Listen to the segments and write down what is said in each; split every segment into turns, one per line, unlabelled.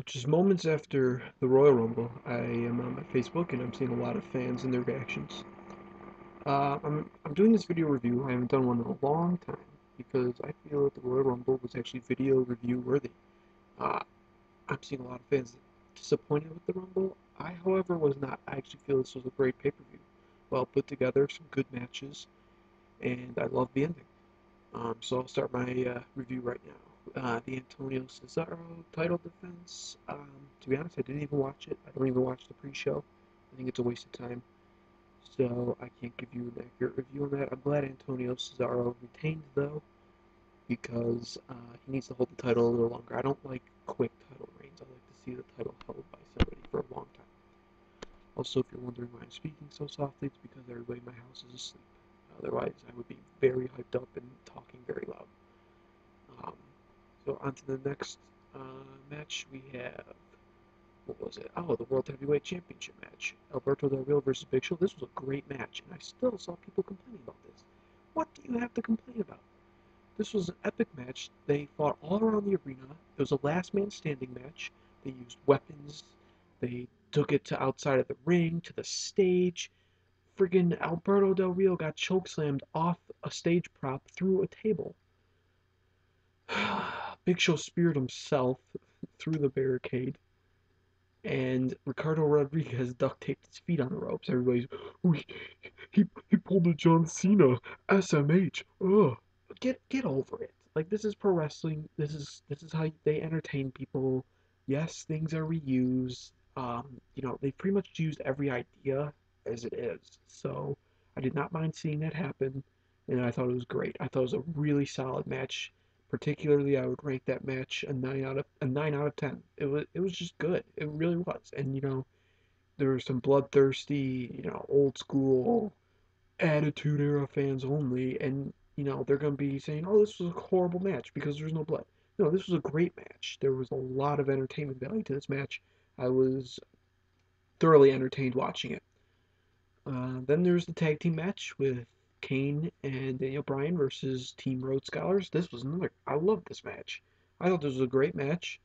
So just moments after the Royal Rumble, I am on my Facebook and I'm seeing a lot of fans and their reactions. I'm doing this video review. I haven't done one in a long time because I feel that the Royal Rumble was actually video review worthy. Uh, I'm seeing a lot of fans disappointed with the Rumble. I, however, was not. I actually feel this was a great pay-per-view. Well put together, some good matches, and I love the ending. So I'll start my review right now. The Antonio Cesaro title defense. To be honest, I didn't even watch it. I don't even watch the pre-show. I think it's a waste of time. So I can't give you an accurate review on that. I'm glad Antonio Cesaro retained though, because he needs to hold the title a little longer. I don't like quick title reigns. I like to see the title held by somebody for a long time. Also, if you're wondering why I'm speaking so softly, it's because everybody in my house is asleep. Otherwise, I would be very hyped up and talking very loud. Um, so on to the next match. We have, what was it? Oh, the World Heavyweight Championship match. Alberto Del Rio versus Big Show. This was a great match, and I still saw people complaining about this. What do you have to complain about? This was an epic match. They fought all around the arena. It was a last man standing match. They used weapons. They took it to outside of the ring, to the stage. Friggin' Alberto Del Rio got chokeslammed off a stage prop through a table. Big Show speared himself through the barricade, and Ricardo Rodriguez duct taped his feet on the ropes. Everybody's, oh, he pulled a John Cena, SMH. Ugh. Get over it. Like, this is pro wrestling. This is how they entertain people. Yes, things are reused. They pretty much used every idea as it is. So I did not mind seeing that happen, and I thought it was great. I thought it was a really solid match. Particularly, I would rank that match a 9 out of 10. It was just good. It really was. And there were some bloodthirsty, old school Attitude Era fans only, and they're gonna be saying, "Oh, this was a horrible match because there's no blood." No, this was a great match. There was a lot of entertainment value to this match. I was thoroughly entertained watching it. Then there's the tag team match with Kane and Daniel Bryan versus Team Road Scholars. This was another. I love this match. I thought this was a great match.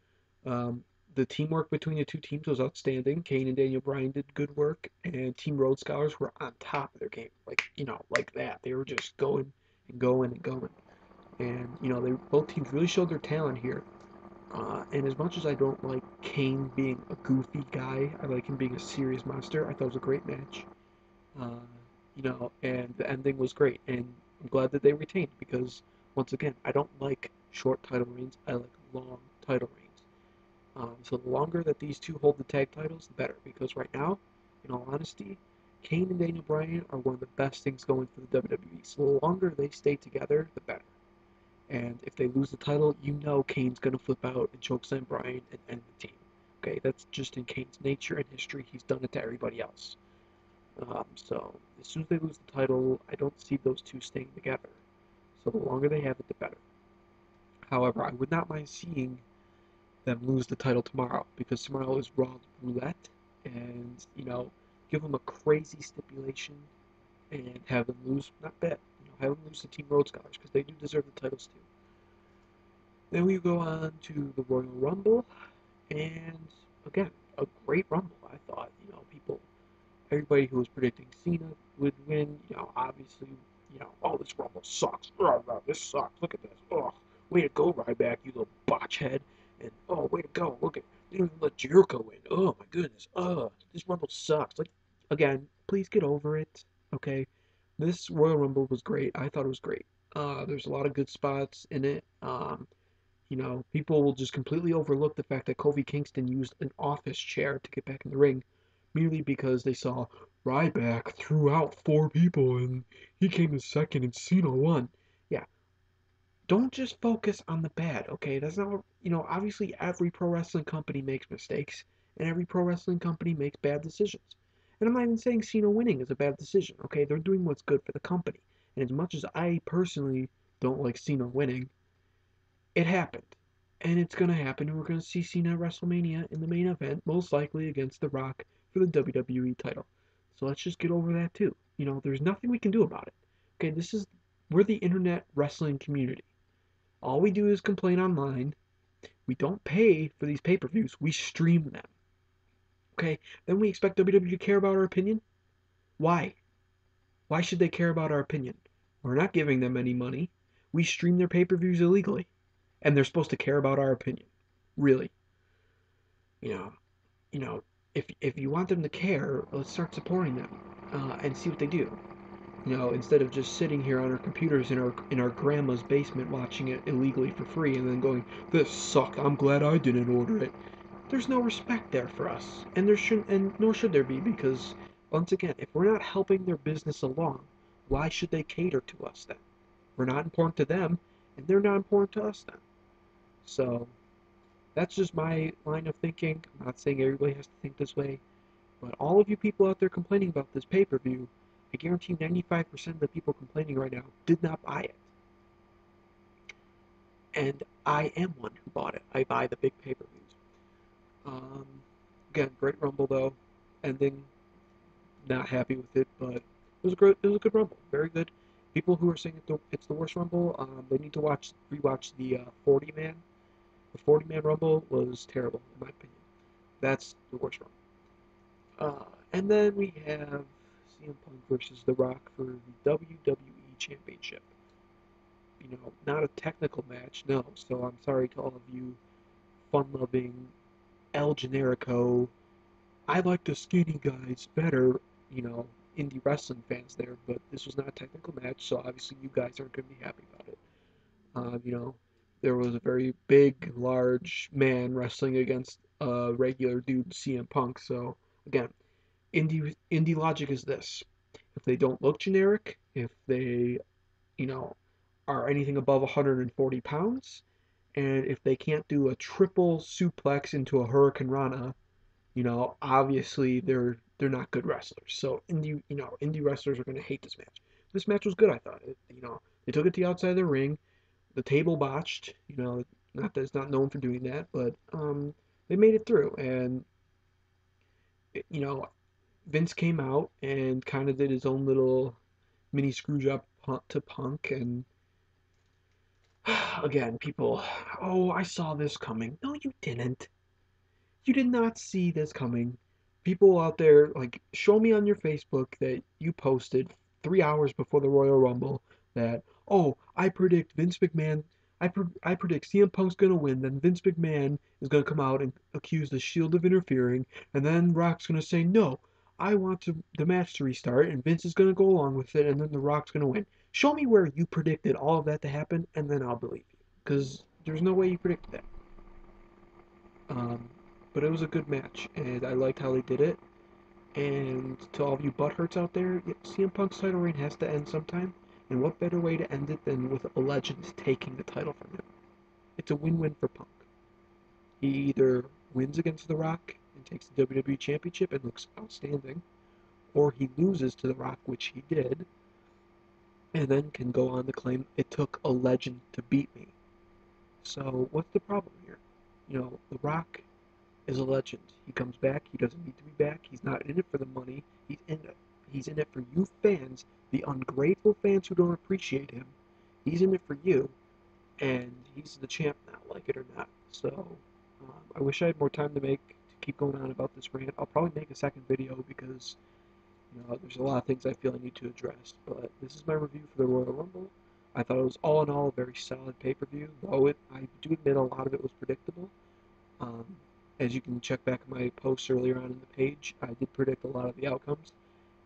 Um, the teamwork between the two teams was outstanding. Kane and Daniel Bryan did good work, and Team Road Scholars were on top of their game. Like that. They were just going and going and going. And they both teams really showed their talent here. And as much as I don't like Kane being a goofy guy, I like him being a serious monster. I thought it was a great match. And the ending was great, and I'm glad that they retained because once again, I don't like short title reigns. I like long title reigns. So the longer that these two hold the tag titles, the better. Because right now, in all honesty, Kane and Daniel Bryan are one of the best things going for the WWE. So the longer they stay together, the better. And if they lose the title, Kane's gonna flip out and chokeslam Bryan and end the team. Okay, that's just in Kane's nature and history. He's done it to everybody else. So as soon as they lose the title, I don't see those two staying together. So the longer they have it, the better. However, I would not mind seeing them lose the title tomorrow because tomorrow is Raw Roulette, and give them a crazy stipulation and have them lose. Not bad. Have them lose to Team Road Scholars because they do deserve the titles too. Then we go on to the Royal Rumble, and again, a great Rumble. I thought. Everybody who was predicting Cena would win, obviously, oh, this Rumble sucks. Oh, wow, this sucks. Look at this. Oh, way to go, Ryback, you little botch head. And, oh, way to go. Look at, they didn't even let Jericho win. Oh, my goodness. Oh, this Rumble sucks. Like, again, please get over it, okay? This Royal Rumble was great. I thought it was great. There's a lot of good spots in it. People will just completely overlook the fact that Kofi Kingston used an office chair to get back in the ring merely because they saw Ryback threw out four people and he came in second and Cena won. Yeah, don't just focus on the bad, okay? That's not, obviously every pro wrestling company makes mistakes and every pro wrestling company makes bad decisions. And I'm not even saying Cena winning is a bad decision, okay? They're doing what's good for the company. And as much as I personally don't like Cena winning, it happened. And it's going to happen, and we're going to see Cena at WrestleMania in the main event, most likely against The Rock for the WWE title. So let's just get over that too. There's nothing we can do about it. Okay, we're the internet wrestling community. All we do is complain online. We don't pay for these pay-per-views. We stream them. Okay? Then we expect WWE to care about our opinion? Why? Why should they care about our opinion? We're not giving them any money. We stream their pay-per-views illegally, and they're supposed to care about our opinion. Really? You know, you know, if you want them to care, let's start supporting them and see what they do. Instead of just sitting here on our computers in our grandma's basement watching it illegally for free and then going, "This sucked. I'm glad I didn't order it." There's no respect there for us, and there shouldn't, and nor should there be, because once again, if we're not helping their business along, why should they cater to us then? We're not important to them, and they're not important to us then. So that's just my line of thinking. I'm not saying everybody has to think this way, but all of you people out there complaining about this pay-per-view, I guarantee 95% of the people complaining right now did not buy it. And I am one who bought it. I buy the big pay-per-views. Um, Again, great Rumble though. Ending, not happy with it, but it was a good Rumble. Very good. People who are saying it's the worst Rumble, they need to rewatch the 40 man. The 40-man Rumble was terrible in my opinion. That's the worst Rumble. And then we have CM Punk versus The Rock for the WWE Championship. Not a technical match, no. So I'm sorry to all of you fun-loving El Generico, I like the skinny guys better, indie wrestling fans there, but this was not a technical match, so obviously you guys aren't going to be happy about it. There was a very big, large man wrestling against a regular dude, CM Punk, so again, indie logic is this. If they don't look generic, if they, you know, are anything above 140 pounds, and if they can't do a triple suplex into a Hurricane Rana, obviously they're not good wrestlers. So indie wrestlers are going to hate this match. This match was good, I thought. They took it to the outside of the ring. The table botched. Not that it's not known for doing that, but they made it through. And you know, Vince came out and kind of did his own little mini screw job to Punk. And again, people, oh, I saw this coming. No, you didn't. You did not see this coming. People out there, like, show me on your Facebook that you posted 3 hours before the Royal Rumble that, oh, I predict Vince McMahon, I predict CM Punk's gonna win, then Vince McMahon is gonna come out and accuse the Shield of interfering, and then Rock's gonna say, no, I want the match to restart, and Vince is gonna go along with it, and then the Rock's gonna win. Show me where you predicted all of that to happen, and then I'll believe you. Because there's no way you predicted that. Um, but it was a good match, and I liked how they did it. And to all of you butthurts out there, CM Punk's title reign has to end sometime. And what better way to end it than with a legend taking the title from him? It's a win-win for Punk. He either wins against The Rock and takes the WWE Championship and looks outstanding, or he loses to The Rock, which he did, and then can go on to claim it took a legend to beat me. So what's the problem here? The Rock is a legend. He comes back. He doesn't need to be back. He's not in it for the money. He's in it for you fans, the ungrateful fans who don't appreciate him. He's in it for you, and he's the champ now, like it or not. So I wish I had more time to keep going on about this rant. I'll probably make a second video because there's a lot of things I feel I need to address. But this is my review for the Royal Rumble. I thought it was all in all a very solid pay-per-view, though I do admit a lot of it was predictable. Um, as you can check back my posts earlier on in the page, I did predict a lot of the outcomes.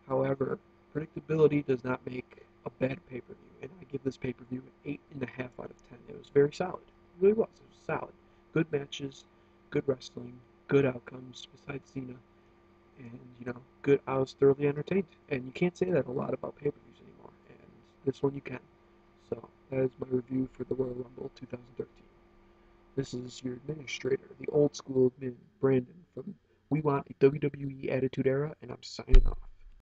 However, predictability does not make a bad pay-per-view, and I give this pay-per-view an 8.5 out of 10. It was very solid. It really was. It was solid. Good matches, good wrestling, good outcomes, besides Cena. And, good. I was thoroughly entertained. And you can't say that a lot about pay-per-views anymore. And this one you can. So, that is my review for the Royal Rumble 2013. This is your administrator, the old school admin, Brandon, from We Want a WWE Attitude Era, and I'm signing off.